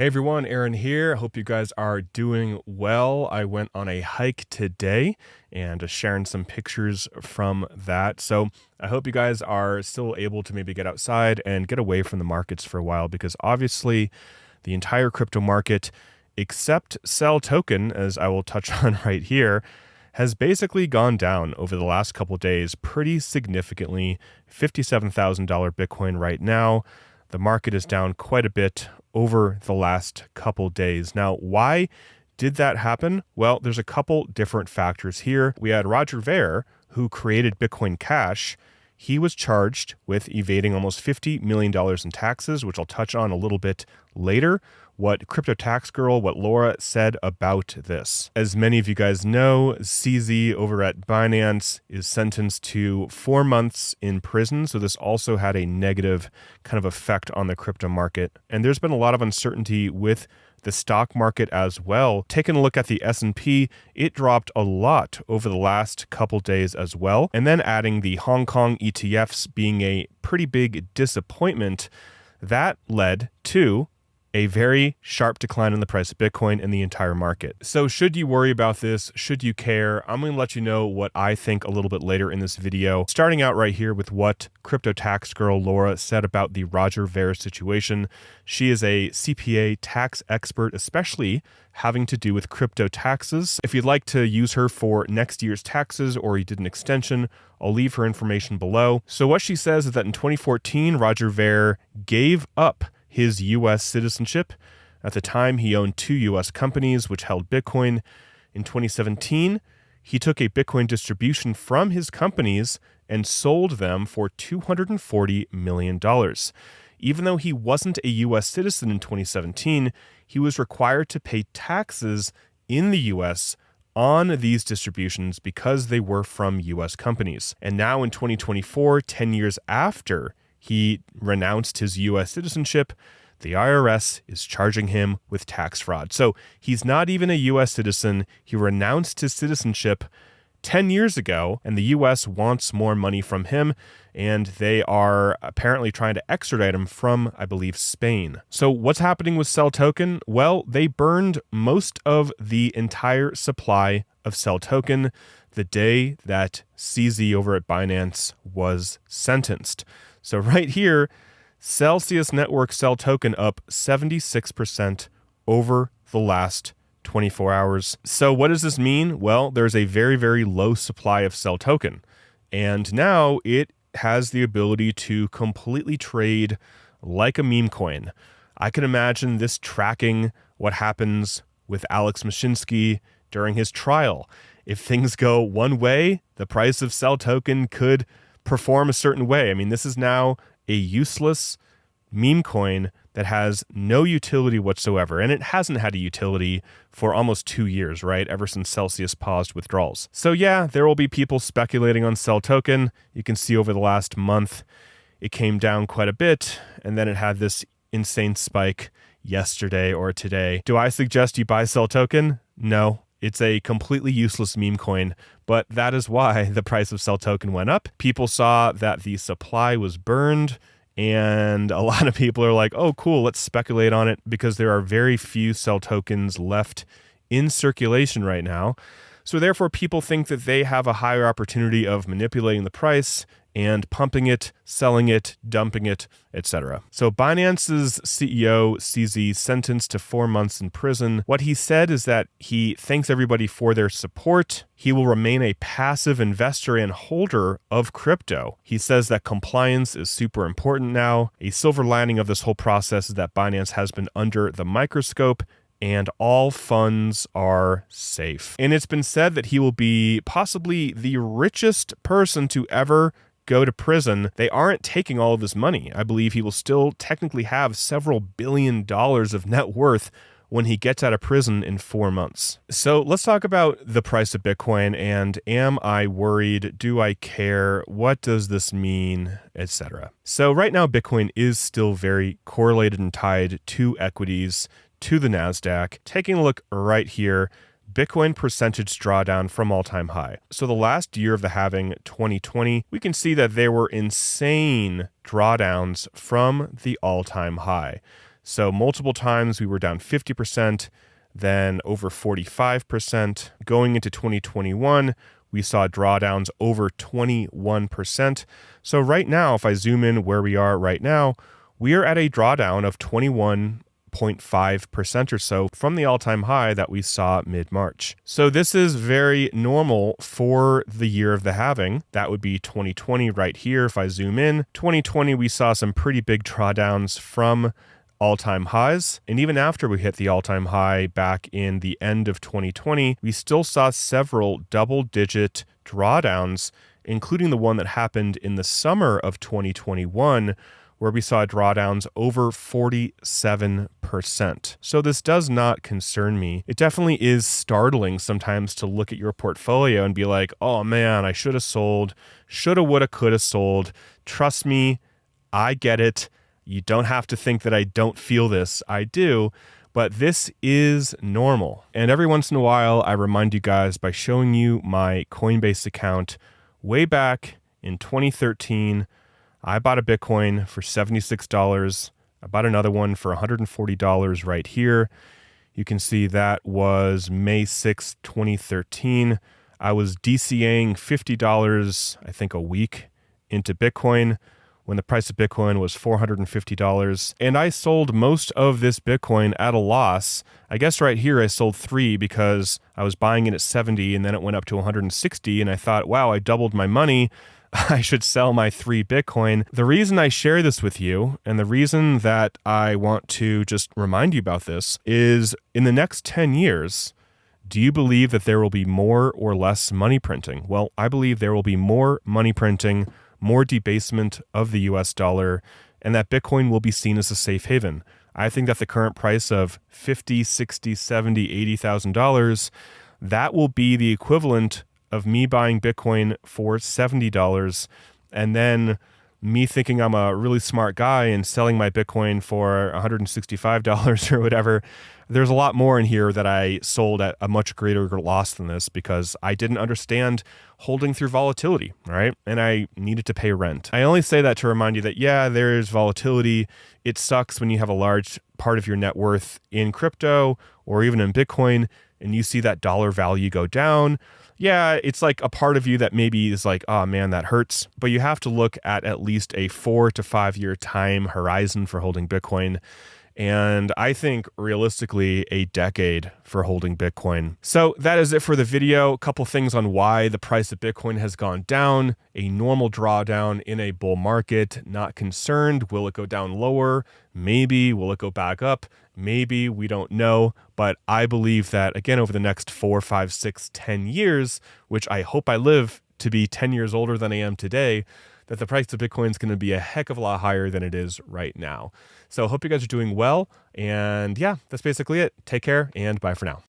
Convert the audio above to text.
Hey everyone, Aaron here. Hope you guys are doing well. I went on a hike today and sharing some pictures from that. So I hope you guys are still able to maybe get outside and get away from the markets for a while, because obviously the entire crypto market, except CEL Token, as I will touch on right here, has basically gone down over the last couple of days pretty significantly. $57,000 Bitcoin right now. The market is down quite a bit over the last couple days. Now, why did that happen? Well, there's a couple different factors here. We had Roger Ver, who created Bitcoin Cash. He was charged with evading almost $50 million in taxes, which I'll touch on a little bit later. What Crypto Tax Girl, what Laura said about this. As many of you guys know, CZ over at Binance is sentenced to 4 months in prison. So this also had a negative kind of effect on the crypto market. And there's been a lot of uncertainty with the stock market as well. Taking a look at the S&P, it dropped a lot over the last couple days as well. And then adding the Hong Kong ETFs being a pretty big disappointment, that led to a very sharp decline in the price of Bitcoin in the entire market. So should you worry about this? Should you care? I'm going to let you know what I think a little bit later in this video, starting out right here with what Crypto Tax Girl Laura said about the Roger Ver situation. She is a CPA tax expert, especially having to do with crypto taxes. If you'd like to use her for next year's taxes, or you did an extension, I'll leave her information below. So what she says is that in 2014, Roger Ver gave up his U.S. citizenship. At the time, he owned 2 U.S. companies which held Bitcoin. In 2017, he took a Bitcoin distribution from his companies and sold them for $240 million. Even though he wasn't a U.S. citizen in 2017, he was required to pay taxes in the U.S. on these distributions because they were from U.S. companies. And now in 2024, 10 years after he renounced his U.S. citizenship, the IRS is charging him with tax fraud. So he's not even a U.S. citizen. He renounced his citizenship 10 years ago, and the U.S. wants more money from him, and they are apparently trying to extradite him from, I believe, Spain. So what's happening with CEL Token? Well, they burned most of the entire supply of CEL Token the day that CZ over at Binance was sentenced. So right here, Celsius Network CEL Token up 76% over the last 24 hours. So what does this mean? Well, there's a very, very low supply of CEL Token. And now it has the ability to completely trade like a meme coin. I can imagine this tracking what happens with Alex Mashinsky during his trial. If things go one way, the price of CEL Token could perform a certain way. I mean, this is now a useless meme coin that has no utility whatsoever. And it hasn't had a utility for almost 2 years, right? Ever since Celsius paused withdrawals. So yeah, there will be people speculating on CEL Token. You can see over the last month, it came down quite a bit, and then it had this insane spike yesterday or today. Do I suggest you buy CEL Token? No. It's a completely useless meme coin, but that is why the price of CEL Token went up. People saw that the supply was burned, and a lot of people are like, oh, cool, let's speculate on it, because there are very few CEL tokens left in circulation right now. So therefore, people think that they have a higher opportunity of manipulating the price and pumping it, selling it, dumping it, etc. So Binance's CEO, CZ, sentenced to 4 months in prison. What he said is that he thanks everybody for their support. He will remain a passive investor and holder of crypto. He says that compliance is super important now. A silver lining of this whole process is that Binance has been under the microscope, and all funds are safe. And it's been said that he will be possibly the richest person to ever go to prison. They aren't taking all of his money. I believe he will still technically have several $1 billion of net worth when he gets out of prison in 4 months. So let's talk about the price of Bitcoin, and am I worried? Do I care? What does this mean? Etc. So right now, Bitcoin is still very correlated and tied to equities, to the NASDAQ. Taking a look right here, Bitcoin percentage drawdown from all-time high. So the last year of the halving, 2020, we can see that there were insane drawdowns from the all-time high. So multiple times we were down 50%, then over 45%. Going into 2021, we saw drawdowns over 21%. So right now, if I zoom in where we are right now, we are at a drawdown of 21.5% or so from the all-time high that we saw mid-March. So this is very normal for the year of the halving. That would be 2020 right here. If I zoom in, 2020, we saw some pretty big drawdowns from all-time highs. And even after we hit the all-time high back in the end of 2020, we still saw several double-digit drawdowns, including the one that happened in the summer of 2021, where we saw drawdowns over 47%. So this does not concern me. It definitely is startling sometimes to look at your portfolio and be like, oh man, I should have sold, shoulda, woulda, coulda sold. Trust me, I get it. You don't have to think that I don't feel this. I do, but this is normal. And every once in a while, I remind you guys by showing you my Coinbase account way back in 2013. I bought a Bitcoin for $76. I bought another one for $140 right here. You can see that was May 6th, 2013. I was DCAing $50, I think, a week into Bitcoin when the price of Bitcoin was $450. And I sold most of this Bitcoin at a loss. I guess right here I sold 3 because I was buying it at 70 and then it went up to 160. And I thought, wow, I doubled my money. I should sell my 3 Bitcoin. The reason I share this with you and the reason that I want to just remind you about this is in the next 10 years, do you believe that there will be more or less money printing? Well, I believe there will be more money printing, more debasement of the US dollar, and that Bitcoin will be seen as a safe haven. I think that the current price of $50,000, $60,000, $70,000, $80,000, that will be the equivalent of me buying Bitcoin for $70 and then me thinking I'm a really smart guy and selling my Bitcoin for $165 or whatever. There's a lot more in here that I sold at a much greater loss than this because I didn't understand holding through volatility, right? And I needed to pay rent. I only say that to remind you that, yeah, there is volatility. It sucks when you have a large part of your net worth in crypto or even in Bitcoin and you see that dollar value go down. Yeah, it's like a part of you that maybe is like, oh man, that hurts. But you have to look at least a 4 to 5 year time horizon for holding Bitcoin. And I think realistically a decade for holding Bitcoin. So that is it for the video. A couple things on why the price of Bitcoin has gone down. A normal drawdown in a bull market. Not concerned. Will it go down lower? Maybe. Will it go back up? Maybe. We don't know. But I believe that, again, over the next 4, 5, 6, 10 years, which I hope I live to be 10 years older than I am today, that the price of Bitcoin is going to be a heck of a lot higher than it is right now. So I hope you guys are doing well. And yeah, that's basically it. Take care and bye for now.